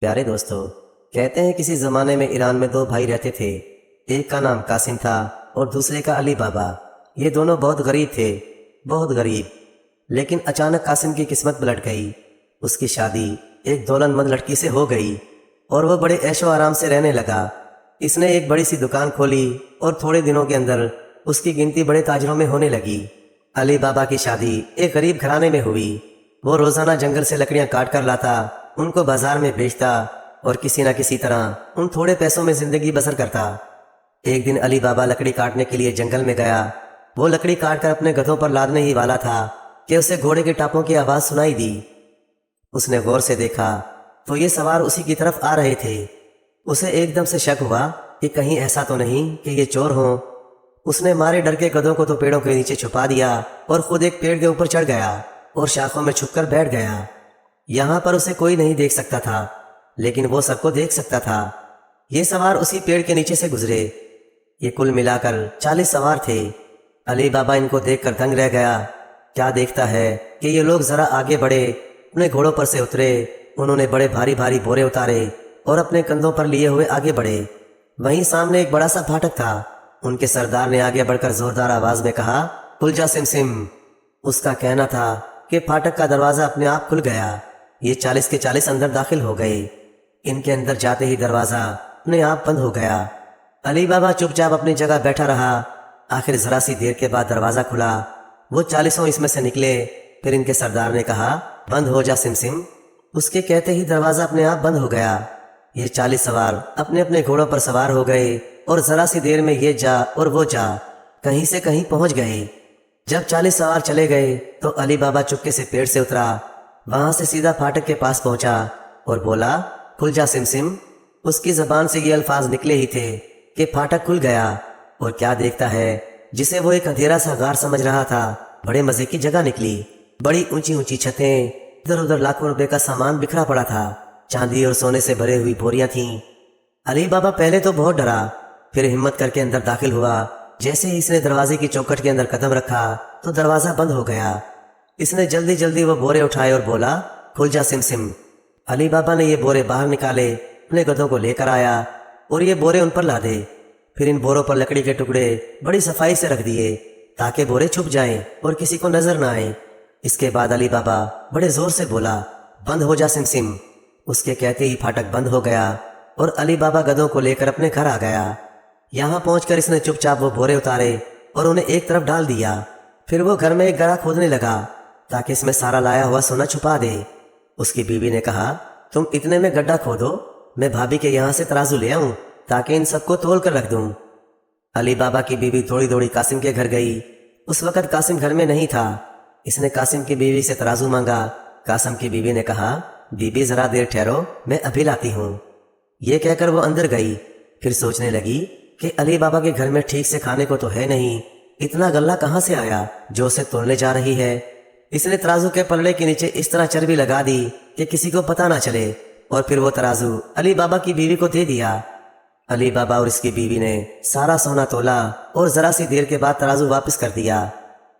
پیارے دوستو، کہتے ہیں کسی زمانے میں ایران میں دو بھائی رہتے تھے۔ ایک کا نام قاسم تھا اور دوسرے کا علی بابا۔ یہ دونوں بہت غریب تھے، بہت غریب۔ لیکن اچانک قاسم کی قسمت پلٹ گئی۔ اس کی شادی ایک دولت مند لڑکی سے ہو گئی اور وہ بڑے عیش و آرام سے رہنے لگا۔ اس نے ایک بڑی سی دکان کھولی اور تھوڑے دنوں کے اندر اس کی گنتی بڑے تاجروں میں ہونے لگی۔ علی بابا کی شادی ایک غریب گھرانے میں ہوئی۔ وہ روزانہ جنگل سے لکڑیاں کاٹ کر لاتا، ان کو بازار میں بیچتا اور کسی نہ کسی طرح ان تھوڑے پیسوں میں زندگی بسر کرتا۔ ایک دن علی بابا لکڑی کاٹنے کے لیے جنگل میں گیا۔ وہ لکڑی کاٹ کر اپنے گدھوں پر لادنے ہی والا تھا کہ اسے گھوڑے کے ٹاپوں کی آواز سنائی دی۔ اس نے غور سے دیکھا تو یہ سوار اسی کی طرف آ رہے تھے۔ اسے ایک دم سے شک ہوا کہ کہیں ایسا تو نہیں کہ یہ چور ہوں۔ اس نے مارے ڈر کے گدھوں کو تو پیڑوں کے نیچے چھپا دیا اور خود ایک پیڑ کے اوپر چڑھ گیا اور شاخوں میں چھپ کر بیٹھ گیا۔ یہاں پر اسے کوئی نہیں دیکھ سکتا تھا، لیکن وہ سب کو دیکھ سکتا تھا۔ یہ سوار اسی پیڑ کے نیچے سے گزرے۔ یہ کل ملا کر 40 سوار تھے۔ علی بابا ان کو دیکھ کر دنگ رہ گیا۔ کیا دیکھتا ہے کہ یہ لوگ ذرا آگے بڑھے، اپنے گھوڑوں پر سے اترے۔ انہوں نے بڑے بھاری بھاری بورے اتارے اور اپنے کندھوں پر لیے ہوئے آگے بڑھے۔ وہیں سامنے ایک بڑا سا پھاٹک تھا۔ ان کے سردار نے آگے بڑھ کر زوردار آواز میں کہا، کھل جا سم۔ اس کا کہنا تھا کہ پھاٹک کا دروازہ اپنے آپ کھل گیا۔ یہ 40 کے 40 اندر داخل ہو گئے۔ ان کے اندر جاتے ہی دروازہ اپنے آپ بند ہو گیا۔ علی بابا چپ چاپ اپنی جگہ بیٹھا رہا۔ آخر ذرا سی دیر کے بعد دروازہ کھلا۔ وہ 40 اس میں سے نکلے۔ پھر ان کے سردار نے کہا، بند ہو جا سم۔ اس کے کہتے ہی دروازہ اپنے آپ بند ہو گیا۔ یہ 40 سوار اپنے اپنے گھوڑوں پر سوار ہو گئے اور ذرا سی دیر میں یہ جا اور وہ جا کہیں سے کہیں پہنچ گئے۔ جب 40 سوار چلے گئے تو علی بابا چپکے سے پیڑ سے اترا۔ وہاں سے سیدھا پھاٹک کے پاس پہنچا اور بولا، کھل جا سم۔ اس کی زبان سے یہ الفاظ نکلے ہی تھے کہ پھاٹک کھل گیا۔ اور کیا دیکھتا ہے، جسے وہ ایک اندھیرا سا غار سمجھ رہا تھا، بڑے مزے کی جگہ نکلی۔ بڑی اونچی اونچی چھتیں، ادھر ادھر لاکھوں روپے کا سامان بکھرا پڑا تھا۔ چاندی اور سونے سے بھرے ہوئی بوریاں تھیں۔ علی بابا پہلے تو بہت ڈرا، پھر ہمت کر کے اندر داخل ہوا۔ جیسے ہی اس نے دروازے کی چوکھٹ کے اندر قدم رکھا تو دروازہ بند ہو گیا۔ اس نے جلدی جلدی وہ بورے اٹھائے اور بولا، کھل جا سم۔ علی بابا نے یہ بورے باہر نکالے، اپنے گدھوں کو لے کر آیا اور یہ بورے ان پر لادے۔ پھر ان بوروں پر لکڑی کے ٹکڑے بڑی صفائی سے رکھ دیے تاکہ بورے چھپ جائیں اور کسی کو نظر نہ آئے۔ اس کے بعد علی بابا بڑے زور سے بولا، بند ہو جا سم۔ اس کے کہتے ہی پھاٹک بند ہو گیا اور علی بابا گدھوں کو لے کر اپنے گھر آ گیا۔ یہاں پہنچ کر اس نے چپ چاپ وہ بورے اتارے اور انہیں ایک طرف ڈال دیا۔ پھر وہ گھر میں ایک گڑھا کھودنے لگا تاکہ اس میں سارا لایا ہوا سونا چھپا دے۔ اس کی بیوی نے کہا، تم اتنے میں گڈھا کھودو، میں بھابھی کے یہاں سے ترازو لے آؤں تاکہ ان سب کو تول کر رکھ دوں۔ علی بابا کی بیوی دوڑی دوڑی قاسم کے گھر گئی۔ اس وقت قاسم گھر میں نہیں تھا۔ اس نے قاسم کی بیوی سے ترازو مانگا۔ قاسم کی بیوی نے کہا، بی بی ذرا دیر ٹھہرو، میں ابھی لاتی ہوں۔ یہ کہہ کر وہ اندر گئی۔ پھر سوچنے لگی کہ علی بابا کے گھر میں ٹھیک سے کھانے کو تو ہے نہیں، اتنا غلہ کہاں سے آیا جو اسے تولنے جا رہی ہے۔ اس نے ترازو کے پلڑے کے نیچے اس طرح چربی لگا دی کہ کسی کو پتہ نہ چلے، اور پھر وہ ترازو علی بابا کی بیوی کو دے دیا۔ علی بابا اور اس کی بیوی نے سارا سونا تولا اور ذرا سی دیر کے بعد ترازو واپس کر دیا۔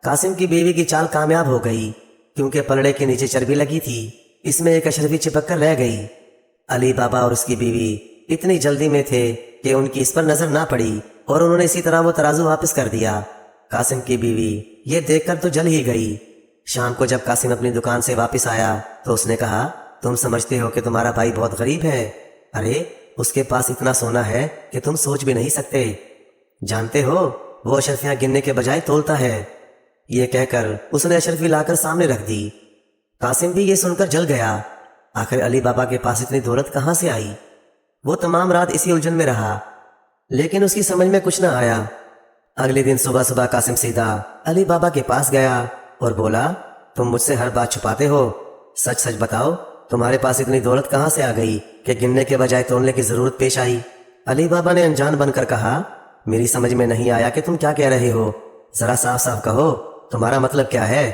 قاسم کی بیوی کی چال کامیاب ہو گئی کیونکہ پلڑے کے نیچے چربی لگی تھی، اس میں ایک اشرفی چپک کر رہ گئی۔ علی بابا اور اس کی بیوی اتنی جلدی میں تھے کہ ان کی اس پر نظر نہ پڑی اور انہوں نے اسی طرح وہ ترازو واپس کر دیا۔ قاسم کی بیوی یہ دیکھ کر تو جل ہی گئی۔ شام کو جب قاسم اپنی دکان سے واپس آیا تو اس نے کہا، تم سمجھتے ہو کہ تمہارا بھائی بہت غریب ہے؟ ارے اس کے پاس اتنا سونا ہے کہ تم سوچ بھی نہیں سکتے۔ جانتے ہو وہ اشرفیاں گننے کے بجائے تولتا ہے۔ یہ کہہ کر اس نے اشرفی لا کر سامنے رکھ دی۔ قاسم بھی یہ سن کر جل گیا۔ آخر علی بابا کے پاس اتنی دولت کہاں سے آئی؟ وہ تمام رات اسی الجھن میں رہا، لیکن اس کی سمجھ میں کچھ نہ آیا۔ اگلے دن صبح صبح قاسم سیدھا علی بابا کے پاس گیا اور بولا، تم مجھ سے ہر بات چھپاتے ہو، سچ سچ بتاؤ، تمہارے پاس اتنی دولت کہاں سے آ گئی کہ گننے کے بجائے تولنے کی ضرورت پیش آئی؟ علی بابا نے انجان بن کر کہا، میری سمجھ میں نہیں آیا کہ تم کیا کہہ رہے ہو، ذرا صاف صاف کہو، تمہارا مطلب کیا ہے؟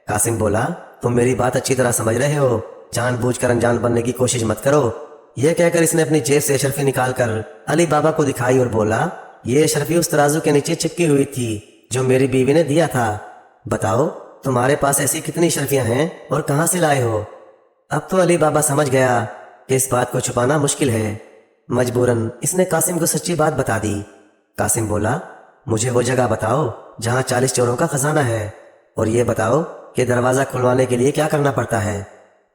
قاسم بولا، تم میری بات اچھی طرح سمجھ رہے ہو، جان بوجھ کر انجان بننے کی کوشش مت کرو۔ یہ کہہ کر اس نے اپنی جیب سے اشرفی نکال کر علی بابا کو دکھائی اور بولا، یہ اشرفی اس ترازو کے نیچے چپکی ہوئی تھی جو میری بیوی نے دیا تھا۔ بتاؤ تمہارے پاس ایسی کتنی اشرفیاں ہیں اور کہاں سے لائے ہو؟ اب تو علی بابا سمجھ گیا کہ اس بات کو چھپانا مشکل ہے۔ مجبوراً اس نے قاسم کو سچی بات بتا دی۔ قاسم بولا، مجھے وہ جگہ بتاؤ جہاں 40 چوروں کا خزانہ ہے، اور یہ بتاؤ کہ دروازہ کھلوانے کے لیے کیا کرنا پڑتا ہے۔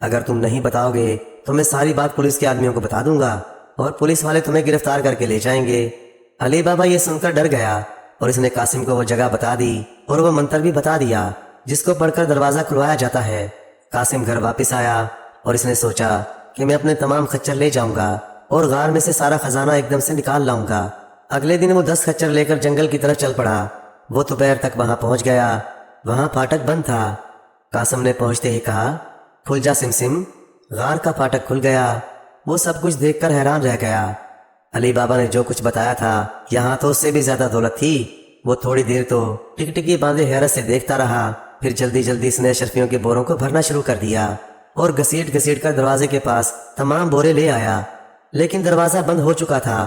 اگر تم نہیں بتاؤ گے تو میں ساری بات پولیس کے آدمیوں کو بتا دوں گا اور پولیس والے تمہیں گرفتار کر کے لے جائیں گے۔ علی بابا یہ سن کر ڈر گیا اور اس نے قاسم کو وہ جگہ بتا دی اور وہ منتر بھی بتا دیا جس کو پڑھ کر دروازہ کھلوایا جاتا ہے۔ قاسم گھر واپس آیا اور اس نے سوچا کہ میں اپنے تمام خچر لے جاؤں گا اور غار میں سے سارا خزانہ ایک دم سے نکال لاؤں گا۔ اگلے دن وہ 10 خچر لے کر جنگل کی طرف چل پڑا۔ وہ دوپہر تک وہاں پہنچ گیا۔ وہاں پھاٹک بند تھا۔ قاسم نے پہنچتے ہی کہا، کھل جا سمسم۔ غار کا پھاٹک کھل گیا۔ وہ سب کچھ دیکھ کر حیران رہ گیا۔ علی بابا نے جو کچھ بتایا تھا یہاں تو اس سے بھی زیادہ دولت تھی۔ وہ تھوڑی دیر تو ٹکٹکی باندھے حیرت سے دیکھتا رہا، پھر جلدی جلدی اس نے اشرفیوں کے بوروں کو بھرنا شروع کر دیا اور گھسیٹ گھسیٹ کر دروازے کے پاس تمام بورے لے آیا، لیکن دروازہ بند ہو چکا تھا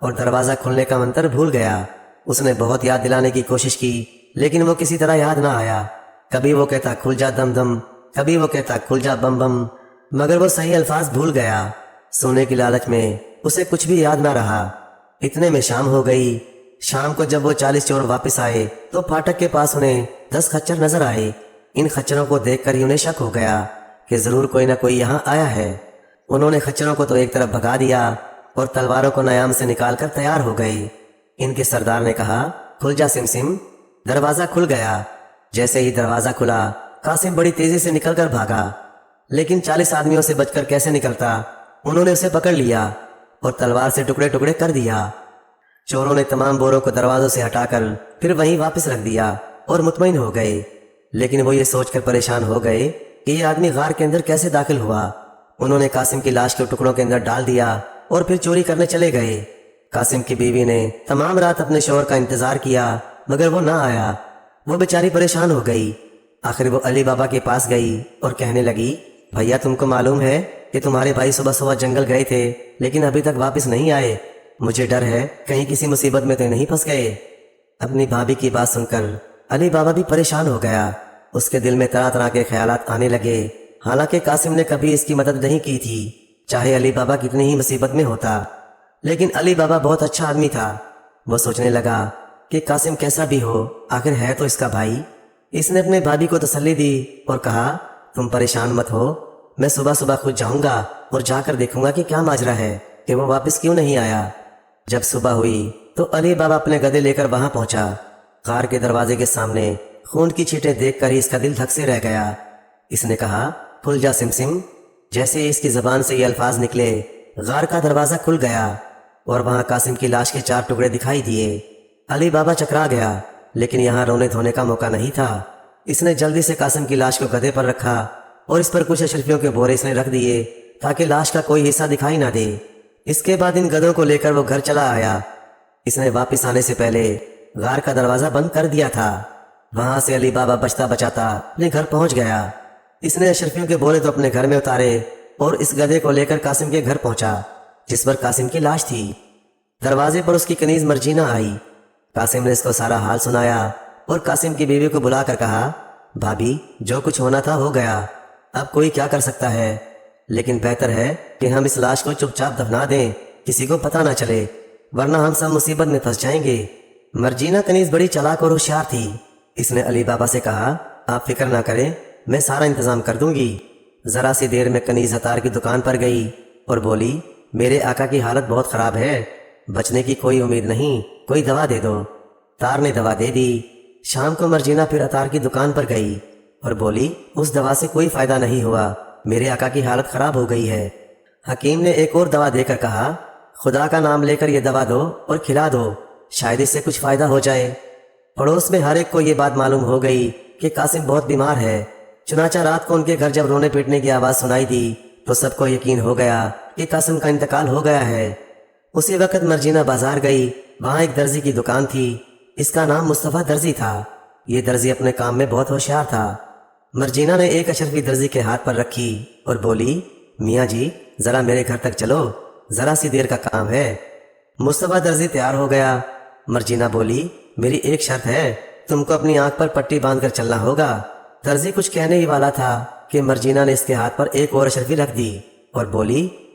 اور دروازہ کھلنے کا منتر بھول گیا۔ اس نے بہت یاد دلانے کی کوشش کی لیکن وہ کسی طرح یاد نہ آیا۔ کبھی وہ کہتا کھل جا دم دم، کبھی وہ کہتا کھل جا بم بم، مگر وہ صحیح الفاظ بھول گیا۔ سونے کی لالچ میں اسے کچھ بھی یاد نہ رہا۔ اتنے میں شام ہو گئی۔ شام کو جب وہ 40 چور واپس آئے تو پھاٹک کے پاس انہیں 10 خچر نظر آئے۔ ان خچروں کو دیکھ کر ہی انہیں شک ہو گیا کہ ضرور کوئی نہ کوئی یہاں آیا ہے۔ انہوں نے خچروں کو تو ایک طرف بھگا دیا اور تلواروں کو نیام سے نکال کر تیار ہو گئے۔ ان کے سردار نے کہا، کھل جا سمسم۔ دروازہ کھل گیا۔ جیسے ہی دروازہ کھلا قاسم بڑی تیزی سے نکل کر بھاگا، لیکن 40 آدمیوں سے بچ کر کیسے نکلتا؟ انہوں نے اسے پکڑ لیا اور تلوار سے ٹکڑے ٹکڑے کر دیا۔ چوروں نے تمام بوروں کو دروازوں سے ہٹا کر پھر وہیں واپس رکھ دیا اور مطمئن ہو گئے، لیکن وہ یہ سوچ کر پریشان ہو گئے کہ یہ آدمی غار کے اندر کیسے داخل ہوا۔ انہوں نے قاسم کی لاش کو ٹکڑوں کے اندر ڈال دیا اور پھر چوری کرنے چلے گئے۔ قاسم کی بیوی نے تمام رات اپنے شوہر کا انتظار کیا مگر وہ نہ آیا۔ وہ بیچاری پریشان ہو گئی۔ آخر وہ علی بابا کے پاس گئی اور کہنے لگی، بھیا تم کو معلوم ہے کہ تمہارے بھائی صبح صبح جنگل گئے تھے لیکن ابھی تک واپس نہیں آئے۔ مجھے ڈر ہے کہیں کسی مصیبت میں تو نہیں پھنس گئے۔ اپنی بھابھی کی بات سن کر علی بابا بھی پریشان ہو گیا۔ اس کے دل میں طرح طرح کے خیالات آنے لگے۔ حالانکہ قاسم نے کبھی اس کی مدد نہیں کی تھی، چاہے علی بابا کتنی ہی مصیبت میں ہوتا، لیکن علی بابا بہت اچھا آدمی تھا۔ وہ سوچنے لگا کہ قاسم کیسا بھی ہو آخر ہے تو اس کا بھائی۔ اس نے اپنے بھابھی کو تسلی دی اور کہا، تم پریشان مت ہو، میں صبح صبح خود جاؤں گا اور جا کر دیکھوں گا کہ کیا ماجرا ہے، کہ وہ واپس کیوں نہیں آیا۔ جب صبح ہوئی تو علی بابا اپنے گدھے لے کر وہاں پہنچا۔ غار کے دروازے کے سامنے خون کی چھینٹیں دیکھ کر ہی اس کا دل دھک سے رہ گیا۔ اس نے کہا، کھل جا سمسم۔ جیسے ہی اس کی زبان سے یہ الفاظ نکلے غار کا دروازہ کھل گیا اور وہاں قاسم کی لاش کے 4 ٹکڑے دکھائی دیے۔ علی بابا چکرا گیا، لیکن یہاں رونے دھونے کا موقع نہیں تھا۔ اس نے جلدی سے قاسم کی لاش کو گدھے پر رکھا اور اس پر کچھ اشرفیوں کے بورے اس نے رکھ دیے تاکہ لاش کا کوئی حصہ دکھائی نہ دے۔ اس کے بعد ان گدھوں کو لے کر وہ گھر چلا آیا۔ اس نے واپس آنے سے پہلے غار کا دروازہ بند کر دیا تھا۔ وہاں سے علی بابا بچتا بچاتا اپنے گھر پہنچ گیا۔ اس نے اشرفیوں کے بورے تو اپنے گھر میں اتارے اور اس گدھے کو لے کر قاسم کے گھر پہنچا جس پر قاسم کی لاش تھی۔ دروازے پر اس کی کنیز مرجینہ آئی۔ قاسم نے اس کو سارا حال سنایا اور قاسم کی بیوی کو بلا کر کہا، بھابھی جو کچھ ہونا تھا ہو گیا، اب کوئی کیا کر سکتا ہے، لیکن بہتر ہے کہ ہم اس لاش کو چپ چاپ دفنا دیں، کسی کو پتہ نہ چلے، ورنہ ہم سب مصیبت میں پھنس جائیں گے۔ مرجینہ کنیز بڑی چالاک اور ہوشیار تھی۔ اس نے علی بابا سے کہا، آپ فکر نہ کریں، میں سارا انتظام کر دوں گی۔ ذرا سی دیر میں کنیز ہتار کی دکان پر گئی اور بولی، میرے آقا کی حالت بہت خراب ہے، بچنے کی کوئی امید نہیں، کوئی دوا دے دو۔ تار نے دوا دے دی۔ شام کو مرجینہ پھر اتار کی دکان پر گئی اور بولی، اس دوا سے کوئی فائدہ نہیں ہوا، میرے آقا کی حالت خراب ہو گئی ہے۔ حکیم نے ایک اور دوا دے کر کہا، خدا کا نام لے کر یہ دوا دو اور کھلا دو، شاید اس سے کچھ فائدہ ہو جائے۔ پڑوس میں ہر ایک کو یہ بات معلوم ہو گئی کہ قاسم بہت بیمار ہے۔ چنانچہ رات کو ان کے گھر جب رونے پیٹنے کی آواز سنائی دی تو سب کو یقین ہو گیا کہ قاسم کا انتقال ہو گیا ہے۔ اسی وقت مرجینہ بازار گئی۔ وہاں ایک درزی کی دکان تھی۔ اس کا نام مصطفیٰ درزی تھا۔ یہ درزی اپنے کام میں بہت ہوشیار تھا۔ مرجینہ نے ایک اشرفی درزی کے ہاتھ پر رکھی اور بولی، میاں جی ذرا میرے گھر تک چلو، ذرا سی دیر کا کام ہے۔ مصطفیٰ درزی تیار ہو گیا۔ مرجینہ بولی، میری ایک شرط ہے، تم کو اپنی آنکھ پر پٹی باندھ کر چلنا ہوگا۔ درزی کچھ کہنے ہی والا تھا کہ مرجینہ نے اس کے ہاتھ پر ایک اور اشرفی رکھ دی اور بولی،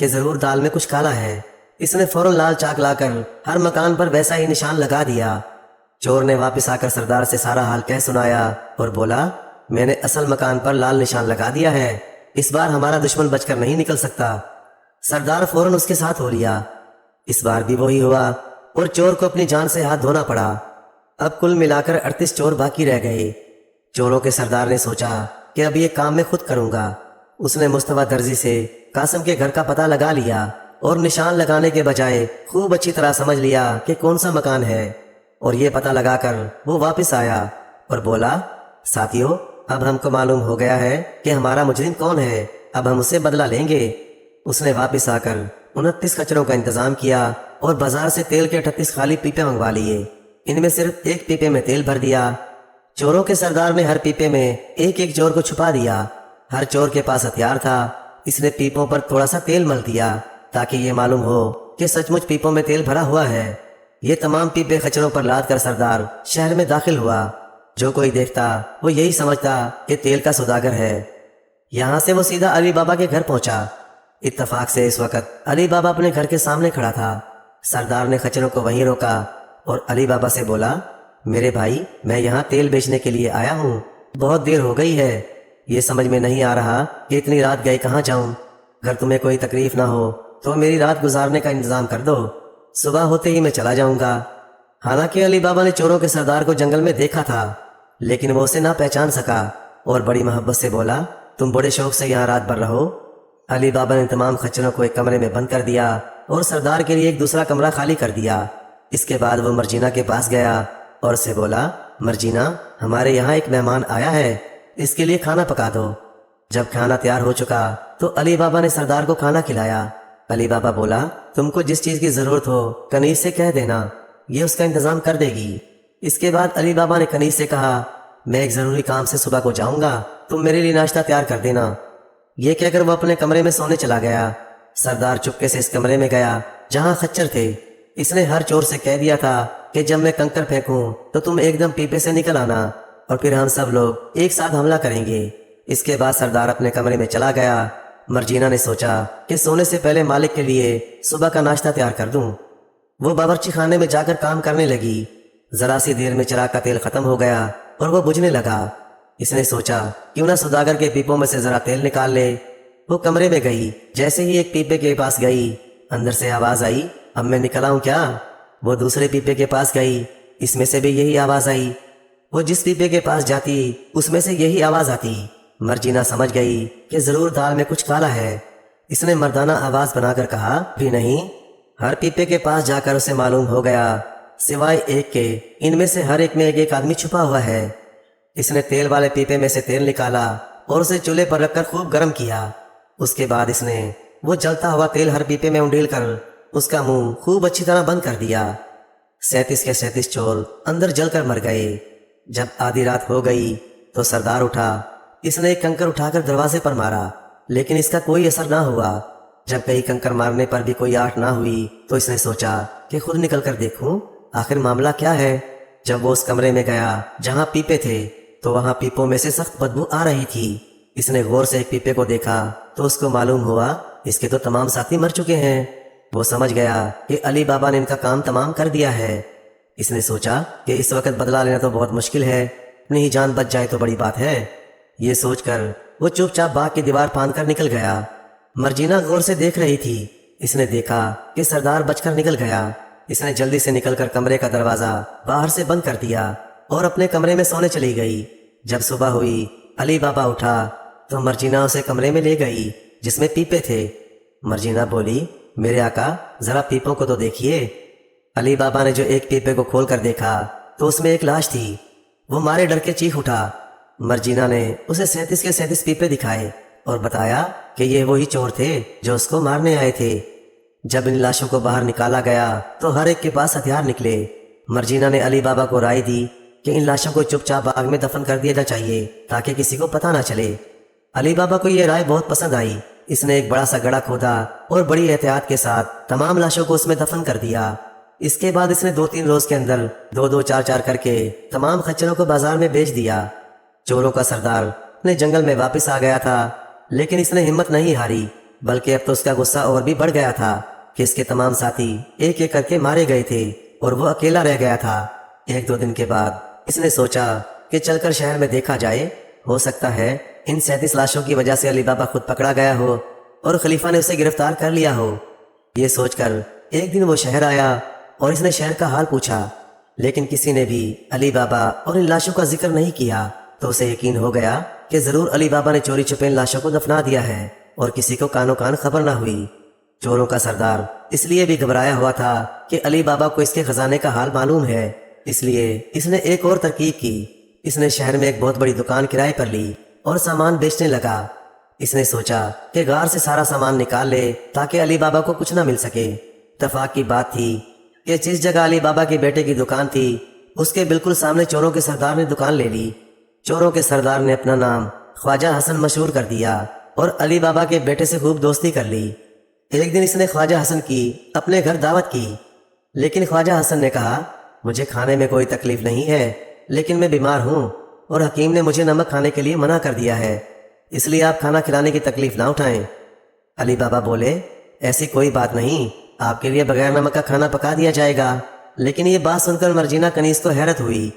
کہ ضرور دال میں کچھ کالا ہے۔ اس نے فوراً لال چاک لا کر ہر مکان پر ویسا ہی نشان لگا دیا۔ چور نے واپس آ کر سردار سے سارا حال کہہ سنایا اور بولا، میں نے اصل مکان پر لال نشان لگا دیا ہے، اس بار ہمارا دشمن بچ کر نہیں نکل سکتا۔ سردار فوراً اس کے ساتھ ہو لیا۔ اس بار بھی وہی ہوا اور چور کو اپنی جان سے ہاتھ دھونا پڑا۔ اب کل ملا کر 38 چور باقی رہ گئے۔ چوروں کے سردار نے سوچا کہ اب یہ کام میں خود کروں گا۔ اس نے مصطفیٰ درزی سے قاسم کے گھر کا پتہ لگا لیا اور نشان لگانے کے بجائے خوب اچھی طرح سمجھ لیا کہ کون سا مکان ہے، اور یہ پتہ لگا کر وہ واپس آیا اور بولا، ساتھیو، اب ہم کو معلوم ہو گیا ہے کہ ہمارا مجرم کون ہے، اب ہم اسے بدلہ لیں گے۔ اس نے واپس آ کر 29 کچروں کا انتظام کیا اور بازار سے تیل کے 38 خالی پیپے منگوا لیے۔ ان میں صرف ایک پیپے میں تیل بھر دیا۔ چوروں کے سردار نے ہر پیپے میں ایک ایک چور کو چھپا دیا۔ ہر چور کے پاس ہتھیار تھا۔ اس نے پیپوں پر تھوڑا سا تیل مل دیا تاکہ یہ معلوم ہو کہ سچ مچ پیپوں میں تیل بھرا ہوا ہے۔ یہ تمام پیپے خچروں پر لاد کر سردار شہر میں داخل ہوا۔ جو کوئی دیکھتا وہ یہی سمجھتا کہ تیل کا سوداگر ہے۔ یہاں سے وہ سیدھا علی بابا کے گھر پہنچا۔ اتفاق سے اس وقت علی بابا اپنے گھر کے سامنے کھڑا تھا۔ سردار نے خچروں کو وہیں روکا اور علی بابا سے بولا، میرے بھائی، میں یہاں تیل بیچنے کے لیے آیا ہوں، بہت دیر ہو گئی ہے، یہ سمجھ میں نہیں آ رہا کہ اتنی رات گئے کہاں جاؤں۔ اگر تمہیں کوئی تکلیف نہ ہو تو میری رات گزارنے کا انتظام کر دو، صبح ہوتے ہی میں چلا جاؤں گا۔ حالانکہ علی بابا نے چوروں کے سردار کو جنگل میں دیکھا تھا، لیکن وہ اسے نہ پہچان سکا اور بڑی محبت سے بولا، تم بڑے شوق سے یہاں رات بھر رہو۔ علی بابا نے تمام خچروں کو ایک کمرے میں بند کر دیا اور سردار کے لیے ایک دوسرا کمرہ خالی کر دیا۔ اس کے بعد وہ مرجینہ کے پاس گیا اور اسے بولا، مرجینہ، ہمارے یہاں ایک مہمان آیا ہے، اس کے لیے کھانا پکا دو۔ جب کھانا تیار ہو چکا تو علی بابا نے سردار کو کھانا کھلایا۔ علی بابا بولا، تم کو جس چیز کی ضرورت ہو کنیز سے کہہ دینا، یہ اس کا انتظام کر دے گی۔ اس کے بعد علی بابا نے کنیز سے کہا، میں ایک ضروری کام سے صبح کو جاؤں گا، تم میرے لیے ناشتہ تیار کر دینا۔ یہ کہہ کر وہ اپنے کمرے میں سونے چلا گیا۔ سردار چپکے سے اس کمرے میں گیا جہاں خچر تھے۔ اس نے ہر چور سے کہہ دیا تھا کہ جب میں کنکر پھینکوں تو تم ایک دم پیپے سے نکل آنا اور پھر ہم سب لوگ ایک ساتھ حملہ کریں گے۔ اس کے بعد سردار اپنے کمرے میں چلا گیا۔ مرجینہ نے سوچا کہ سونے سے پہلے مالک کے لیے صبح کا ناشتہ تیار کر دوں۔ وہ باورچی خانے میں جا کر کام کرنے لگی۔ ذرا سی دیر میں چراغ کا تیل ختم ہو گیا اور وہ بجھنے لگا۔ اس نے سوچا کیوں نہ سوداگر کے پیپوں میں سے ذرا تیل نکال لے۔ وہ کمرے میں گئی، جیسے ہی ایک پیپے کے پاس گئی، اندر سے آواز آئی، اب میں نکل آؤں کیا؟ وہ دوسرے پیپے کے پاس گئی، اس میں سے بھی یہی آواز آئی۔ وہ جس پیپے کے پاس جاتی اس میں سے یہی آواز آتی۔ مرجینہ سمجھ گئی کہ ضرور دال میں کچھ کالا ہے۔ اس نے مردانہ آواز بنا کر کہا، بھی نہیں۔ ہر پیپے کے پاس جا کر اسے معلوم ہو گیا، سوائے ایک کے ان میں سے ہر ایک میں ایک ایک آدمی چھپا ہوا ہے۔ اس نے تیل والے پیپے میں سے تیل نکالا اور اسے چولہے پر رکھ کر خوب گرم کیا۔ اس کے بعد اس نے وہ جلتا ہوا تیل ہر پیپے میں انڈیل کر اس کا منہ خوب اچھی طرح بند کر دیا۔ 37 کے 37 چور اندر جل کر مر گئے۔ جب آدھی رات ہو گئی تو سردار اٹھا۔ اس نے ایک کنکر اٹھا کر دروازے پر مارا، لیکن اس کا کوئی اثر نہ ہوا۔ جب کئی کنکر مارنے پر بھی کوئی آٹھ نہ ہوئی تو اس نے سوچا کہ خود نکل کر دیکھوں آخر معاملہ کیا ہے۔ جب وہ اس کمرے میں گیا جہاں پیپے تھے تو وہاں پیپوں میں سے سخت بدبو آ رہی تھی۔ اس نے غور سے ایک پیپے کو دیکھا تو اس کو معلوم ہوا اس کے تو تمام ساتھی مر چکے ہیں۔ وہ سمجھ گیا کہ علی بابا نے ان کا کام تمام کر دیا ہے۔ اس نے سوچا کہ اس وقت بدلہ لینا تو بہت مشکل ہے، اپنی ہی جان بچ جائے تو بڑی بات ہے۔ یہ سوچ کر وہ چپ چاپ باغ کی دیوار پھاند کر نکل گیا۔ مرجینہ غور سے دیکھ رہی تھی۔ اس نے دیکھا کہ سردار بچ کر نکل گیا۔ اس نے جلدی سے نکل کر کمرے کا دروازہ باہر سے بند کر دیا اور اپنے کمرے میں سونے چلی گئی۔ جب صبح ہوئی علی بابا اٹھا تو مرجینہ اسے کمرے میں لے گئی جس میں پیپے تھے۔ مرجینہ بولی، میرے آقا ذرا پیپوں کو تو دیکھیے۔ علی بابا نے جو ایک پیپے کو کھول کر دیکھا تو اس میں ایک لاش تھی۔ وہ مارے ڈر کے چیخ اٹھا۔ مرجینہ نے اسے 37 کے 37 پیپے دکھائے اور بتایا کہ یہ وہی چور تھے جو اس کو مارنے آئے تھے۔ جب ان لاشوں کو باہر نکالا گیا تو ہر ایک کے پاس ہتھیار نکلے۔ مرجینہ نے علی بابا کو رائے دی کہ ان لاشوں کو چپ چاپ باغ میں دفن کر دیا چاہیے تاکہ کسی کو پتہ نہ چلے۔ علی بابا کو یہ رائے بہت پسند آئی۔ اس نے ایک بڑا سا گڑھا کھودا اور بڑی احتیاط کے ساتھ تمام لاشوں کو اس میں دفن کر دیا۔ اس کے بعد اس نے 2-3 روز کے اندر 2-2 4-4 کر کے تمام خچروں کو بازار میں بیچ دیا۔ چوروں کا سردار اپنے جنگل میں واپس آ گیا تھا، لیکن اس نے ہمت نہیں ہاری۔ بلکہ اب تو اس کا غصہ اور بھی بڑھ گیا تھا کہ اس کے تمام ساتھی ایک ایک کر کے مارے گئے تھے اور وہ اکیلا رہ گیا تھا۔ ایک دو دن کے بعد اس نے سوچا کہ چل کر شہر میں دیکھا جائے، ہو سکتا ہے ان 37 لاشوں کی وجہ سے علی بابا خود پکڑا گیا ہو اور خلیفہ نے اسے گرفتار کر لیا ہو۔ یہ سوچ کر ایک دن وہ شہر آیا اور اس نے شہر کا حال پوچھا، لیکن کسی نے بھی علی بابا اور ان لاشوں کا ذکر نہیں کیا، تو اسے یقین ہو گیا کہ ضرور علی بابا نے چوری چھپے ان لاشوں کو دفنا دیا ہے اور کسی کو کانوں کان خبر نہ ہوئی۔ چوروں کا سردار اس لیے بھی گھبرایا ہوا تھا کہ علی بابا کو اس کے خزانے کا حال معلوم ہے، اس لیے اس نے ایک اور ترکیب کی۔ اس نے شہر میں ایک بہت بڑی دکان کرائے پر لی اور سامان بیچنے لگا۔ اس نے سوچا کہ غار سے سارا سامان نکال لے تاکہ علی بابا کو کچھ نہ مل سکے۔ اتفاق کی بات تھی کہ جس جگہ علی بابا کے بیٹے کی دکان تھی اس کے بالکل سامنے چوروں کے سردار نے دکان لے لی۔ چوروں کے سردار نے اپنا نام خواجہ حسن مشہور کر دیا اور علی بابا کے بیٹے سے خوب دوستی کر لی۔ ایک دن اس نے خواجہ حسن کی اپنے گھر دعوت کی، لیکن خواجہ حسن نے کہا، مجھے کھانے میں کوئی تکلیف نہیں ہے، لیکن میں بیمار ہوں اور حکیم نے مجھے نمک کھانے کے لیے منع کر دیا ہے، اس لیے آپ کھانا کھلانے کی تکلیف نہ اٹھائیں۔ علی بابا بولے، ایسی کوئی بات نہیں، آپ کے لیے بغیر نمک کا کھانا پکا دیا جائے گا۔ لیکن یہ بات سن کر مرجینہ کنیز کو حیرت ہوئی۔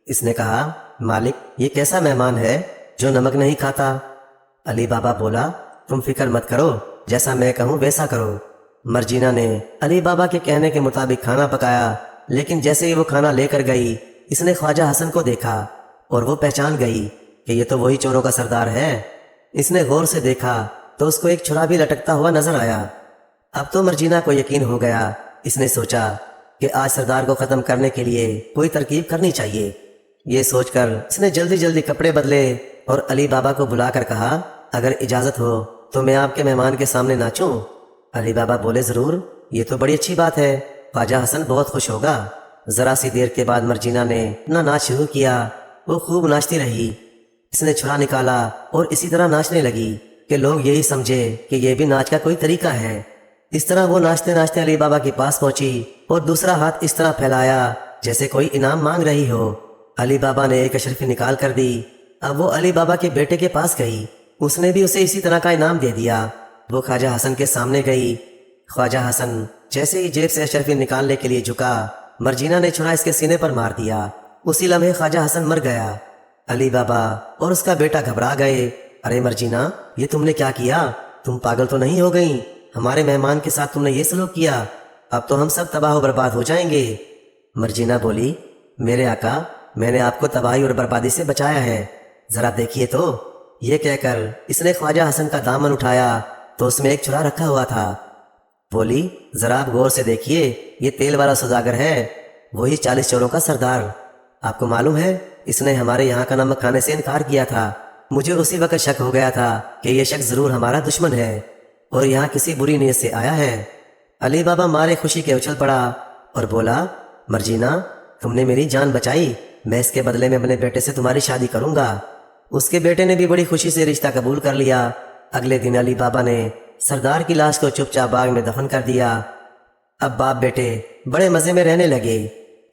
اس نے کہا، مالک، یہ کیسا مہمان ہے جو نمک نہیں کھاتا؟ علی بابا بولا، تم فکر مت کرو، جیسا میں کہوں ویسا کرو۔ مرجینہ نے علی بابا کے کہنے کے مطابق کھانا پکایا، لیکن جیسے ہی وہ کھانا لے کر گئی اس نے خواجہ حسن کو دیکھا اور وہ پہچان گئی کہ یہ تو وہی چوروں کا سردار ہے۔ اس نے غور سے دیکھا تو اس کو ایک چھرا بھی لٹکتا ہوا نظر آیا۔ اب تو مرجینہ کو یقین ہو گیا۔ اس نے سوچا کہ آج سردار کو ختم کرنے کے لیے کوئی ترکیب کرنی چاہیے۔ یہ سوچ کر اس نے جلدی جلدی کپڑے بدلے اور علی بابا کو بلا کر کہا، اگر اجازت ہو تو میں آپ کے مہمان کے سامنے ناچوں؟ علی بابا بولے، ضرور، یہ تو بڑی اچھی بات ہے، خواجہ حسن بہت خوش ہوگا۔ ذرا سی دیر کے بعد مرجینہ نے اپنا ناچ شروع کیا۔ وہ خوب ناچتی رہی۔ اس نے چھڑا نکالا اور اسی طرح ناچنے لگی کہ لوگ یہی سمجھے کہ یہ بھی ناچ کا کوئی طریقہ ہے۔ اس طرح وہ ناچتے ناچتے علی بابا کے پاس پہنچی اور دوسرا ہاتھ اس طرح پھیلایا جیسے کوئی انعام مانگ رہی ہو۔ علی بابا نے ایک اشرفی نکال کر دی۔ اب وہ علی بابا کے بیٹے کے پاس گئی، اس نے بھی اسے اسی طرح کا انعام دے دیا۔ وہ خواجہ حسن کے سامنے گئی۔ خواجہ حسن جیسے ہی جیب سے اشرفی نکالنے کے لیے جھکا، مرجینہ نے چھڑا اس کے سینے پر مار دیا۔ اسی لمحے خواجہ حسن مر گیا۔ علی بابا اور اس کا بیٹا گھبرا گئے۔ ارے مرجینہ، یہ تم نے کیا کیا؟ تم پاگل تو نہیں ہو گئی؟ ہمارے مہمان کے ساتھ تم نے یہ سلوک کیا، اب تو ہم سب تباہ و برباد ہو جائیں گے۔ مرجینہ بولی، میرے آقا، میں نے آپ کو تباہی اور بربادی سے بچایا ہے، ذرا دیکھیے تو۔ یہ کہہ کر اس نے خواجہ حسن کا دامن اٹھایا تو اس میں ایک چھڑا رکھا ہوا تھا۔ بولی، ذرا آپ غور سے دیکھیے، یہ تیل والا سوداگر ہے، وہی 40 چوروں کا سردار۔ آپ کو معلوم ہے اس نے ہمارے یہاں کا نمک کھانے سے انکار کیا تھا۔ مجھے اسی وقت شک ہو گیا تھا کہ یہ شخص ضرور ہمارا دشمن ہے اور یہاں کسی بری نیت سے آیا ہے۔ علی بابا مارے خوشی کے اچھل پڑا اور بولا، مرجینہ، تم نے میری جان بچائی، میں اس کے بدلے میں اپنے بیٹے سے تمہاری شادی کروں گا۔ اس کے بیٹے نے بھی بڑی خوشی سے رشتہ قبول کر لیا۔ اگلے دن علی بابا نے سردار کی لاش کو چپ چاپ باغ میں دفن کر دیا۔ اب باپ بیٹے بڑے مزے میں رہنے لگے۔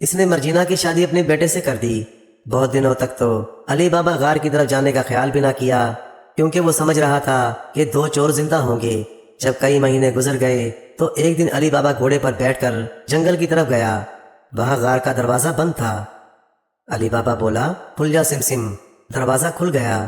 اس نے مرجینہ کی شادی اپنے بیٹے سے کر دی۔ بہت دنوں تک تو علی بابا غار کی طرف جانے کا خیال بھی نہ کیا، کیونکہ وہ سمجھ رہا تھا کہ 2 چور زندہ ہوں گے۔ جب کئی مہینے گزر گئے تو ایک دن علی بابا گھوڑے پر بیٹھ کر جنگل کی طرف گیا۔ وہاں غار کا دروازہ بند تھا۔ علی بابا بولا، کھل جا سم۔ دروازہ کھل گیا۔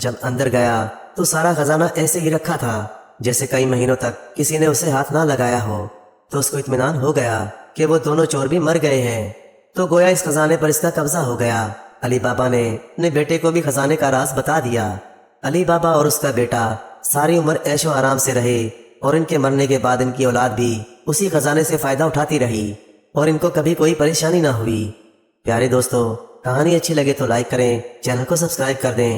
جب اندر گیا تو سارا خزانہ ایسے ہی رکھا تھا جیسے کئی مہینوں تک کسی نے اسے ہاتھ نہ لگایا ہو۔ تو اس کو اطمینان ہو گیا کہ وہ دونوں چور بھی مر گئے ہیں، تو گویا اس خزانے پر اس کا قبضہ ہو گیا۔ علی بابا نے اپنے بیٹے کو بھی خزانے کا راز بتا دیا۔ علی بابا اور اس کا بیٹا ساری عمر عیش و آرام سے رہے اور ان کے مرنے کے بعد ان کی اولاد بھی اسی خزانے سے فائدہ اٹھاتی رہی اور ان کو کبھی کوئی پریشانی نہ ہوئی۔ پیارے دوستو، کہانی اچھی لگے تو لائک کریں، چینل کو سبسکرائب کر دیں۔